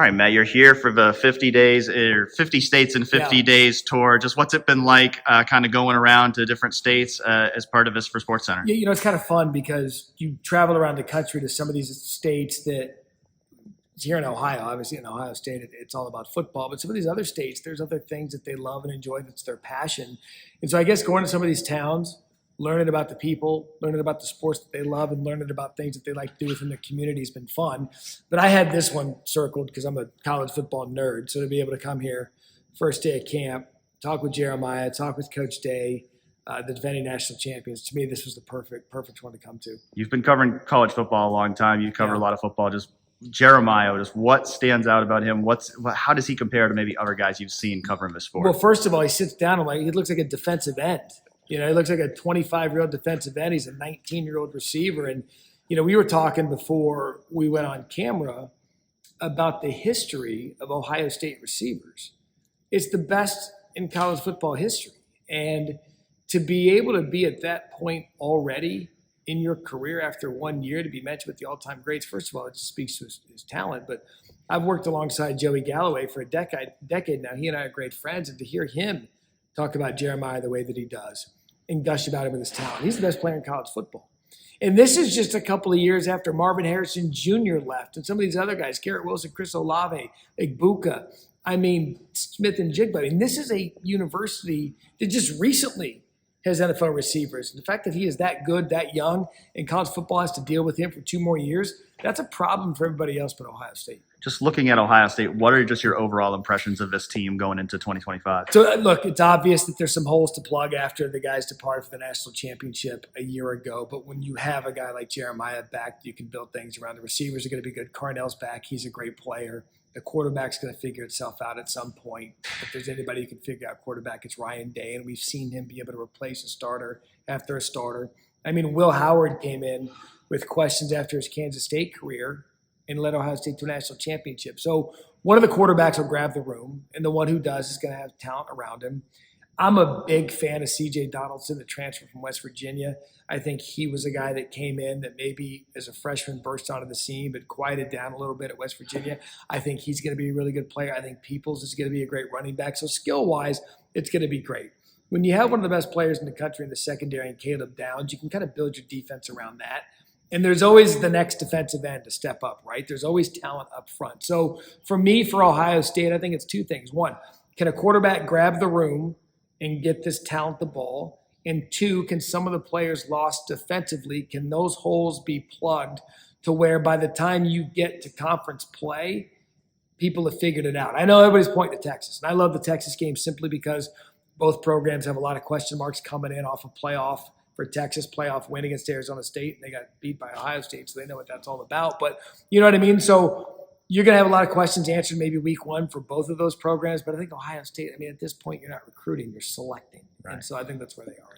All right, Matt, you're here for the 50 days or 50 states in 50 days tour. Just what's it been like kind of going around to different states as part of this for SportsCenter? You know, it's kind of fun because you travel around the country to some of these states that here in Ohio, obviously in Ohio State, it's all about football. But some of these other states, there's other things that they love and enjoy that's their passion. And so I guess going to some of these towns, learning about the people, learning about the sports that they love, and learning about things that they like to do within their community has been fun. But I had this one circled because I'm a college football nerd. So to be able to come here, first day of camp, talk with Jeremiah, talk with Coach Day, the defending national champions, to me, this was the perfect one to come to. You've been covering college football a long time. You cover a lot of football. Just Jeremiah, just what stands out about him? How does he compare to maybe other guys you've seen covering this sport? Well, first of all, he sits down and he looks like a defensive end. You know, he looks like a 25-year-old defensive end. He's a 19-year-old receiver. And, you know, we were talking before we went on camera about the history of Ohio State receivers. It's the best in college football history. And to be able to be at that point already in your career after 1 year, to be mentioned with the all-time greats, first of all, it speaks to his talent. But I've worked alongside Joey Galloway for a decade now. He and I are great friends. And to hear him talk about Jeremiah the way that he does and gush about him with his talent. He's the best player in college football. And this is just a couple of years after Marvin Harrison Jr. left and some of these other guys, Garrett Wilson, Chris Olave, Egbuka, Smith and Jigba. I mean, this is a university that just recently has NFL receivers. And the fact that he is that good, that young, and college football has to deal with him for 2 more years, that's a problem for everybody else but Ohio State. Just looking at Ohio State, what are just your overall impressions of this team going into 2025? So, look, it's obvious that there's some holes to plug after the guys departed for the national championship a year ago. But when you have a guy like Jeremiah back, you can build things around. The receivers are going to be good. Carnell's back. He's a great player. The quarterback's going to figure itself out at some point. If there's anybody who can figure out quarterback, it's Ryan Day, and we've seen him be able to replace a starter after a starter. I mean, Will Howard came in with questions after his Kansas State career and led Ohio State to a national championship. So one of the quarterbacks will grab the room, and the one who does is going to have talent around him. I'm a big fan of C.J. Donaldson, the transfer from West Virginia. I think he was a guy that came in that maybe as a freshman burst onto the scene but quieted down a little bit at West Virginia. I think he's going to be a really good player. I think Peoples is going to be a great running back. So skill-wise, it's going to be great. When you have one of the best players in the country in the secondary and Caleb Downs, you can kind of build your defense around that. And there's always the next defensive end to step up, right? There's always talent up front. So for me, for Ohio State, I think it's 2 things. 1, can a quarterback grab the room and get this talent the ball? And 2, can some of the players lost defensively, can those holes be plugged to where by the time you get to conference play, people have figured it out? I know everybody's pointing to Texas, and I love the Texas game simply because both programs have a lot of question marks coming in off a playoff for Texas playoff win against Arizona State, and they got beat by Ohio State, so they know what that's all about. But you know what I mean? So you're going to have a lot of questions answered maybe week 1 for both of those programs. But I think Ohio State, at this point, you're not recruiting, you're selecting. Right. And so I think that's where they are.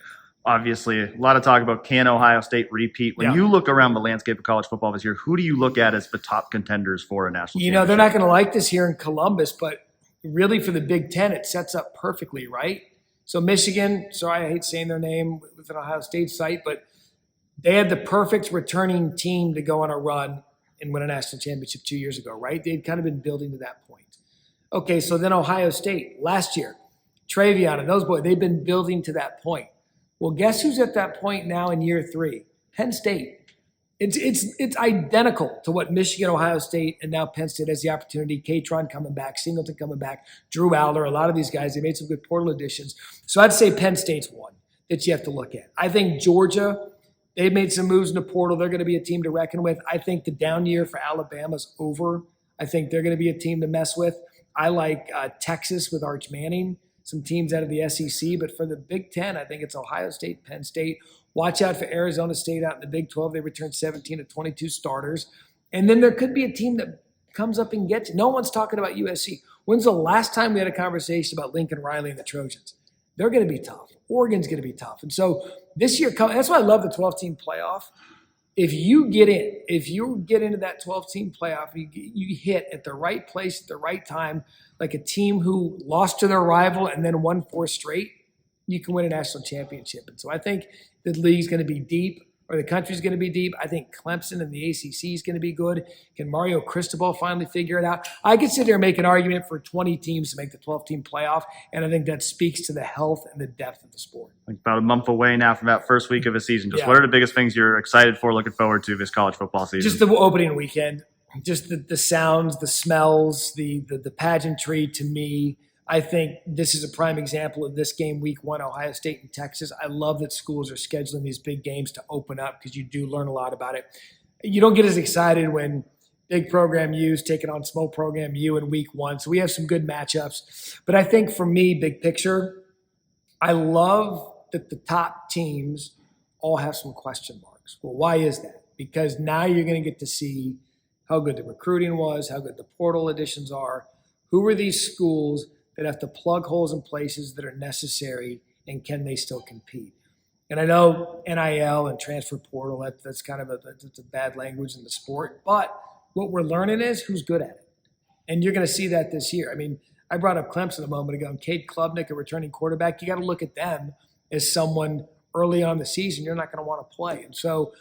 Obviously, a lot of talk about can Ohio State repeat. When you look around the landscape of college football this year, who do you look at as the top contenders for a national championship? You know, they're not going to like this here in Columbus, but really for the Big Ten, it sets up perfectly, right? So Michigan, sorry, I hate saying their name with an Ohio State site, but they had the perfect returning team to go on a run and win a national championship 2 years ago, right? They'd kind of been building to that point. Okay, so then Ohio State last year, Travion and those boys, they've been building to that point. Well, guess who's at that point now in year 3? Penn State. It's identical to what Michigan, Ohio State, and now Penn State has the opportunity. Katron coming back, Singleton coming back, Drew Aller, a lot of these guys, they made some good portal additions. So I'd say Penn State's one that you have to look at. I think Georgia, they've made some moves in the portal. They're going to be a team to reckon with. I think the down year for Alabama's over. I think they're going to be a team to mess with. I like Texas with Arch Manning, some teams out of the SEC. But for the Big Ten, I think it's Ohio State, Penn State. Watch out for Arizona State out in the Big 12. They returned 17 of 22 starters. And then there could be a team that comes up and gets it. No one's talking about USC. When's the last time we had a conversation about Lincoln Riley and the Trojans? They're going to be tough. Oregon's going to be tough. And so this year, that's why I love the 12-team playoff. If you get into that 12-team playoff, you hit at the right place at the right time, like a team who lost to their rival and then won 4 straight, you can win a national championship. And so I think the league's going to be deep. or the country's going to be deep. I think Clemson and the ACC is going to be good. Can Mario Cristobal finally figure it out? I could sit here and make an argument for 20 teams to make the 12-team playoff, and I think that speaks to the health and the depth of the sport. Like about a month away now from that first week of a season. Just Yeah. what are the biggest things you're excited for, looking forward to this college football season? Just the opening weekend, just the sounds, the smells, the pageantry. To me, I think this is a prime example of this game, week 1, Ohio State and Texas. I love that schools are scheduling these big games to open up because you do learn a lot about it. You don't get as excited when big program U's taking on small program U in week 1. So we have some good matchups. But I think for me, big picture, I love that the top teams all have some question marks. Well, why is that? Because now you're going to get to see how good the recruiting was, how good the portal additions are. Who are these schools that have to plug holes in places that are necessary, and can they still compete? And I know NIL and transfer portal, that's kind of that's a bad language in the sport. But what we're learning is who's good at it. And you're going to see that this year. I mean, I brought up Clemson a moment ago, and Cade Klubnik, a returning quarterback. You got to look at them as someone early on in the season you're not going to want to play. And so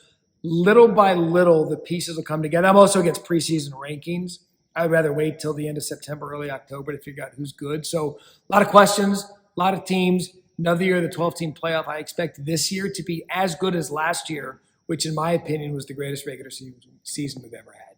little by little, the pieces will come together. I'm also against preseason rankings. I'd rather wait till the end of September, early October to figure out who's good. So a lot of questions, a lot of teams. Another year of the 12-team playoff. I expect this year to be as good as last year, which in my opinion was the greatest regular season we've ever had.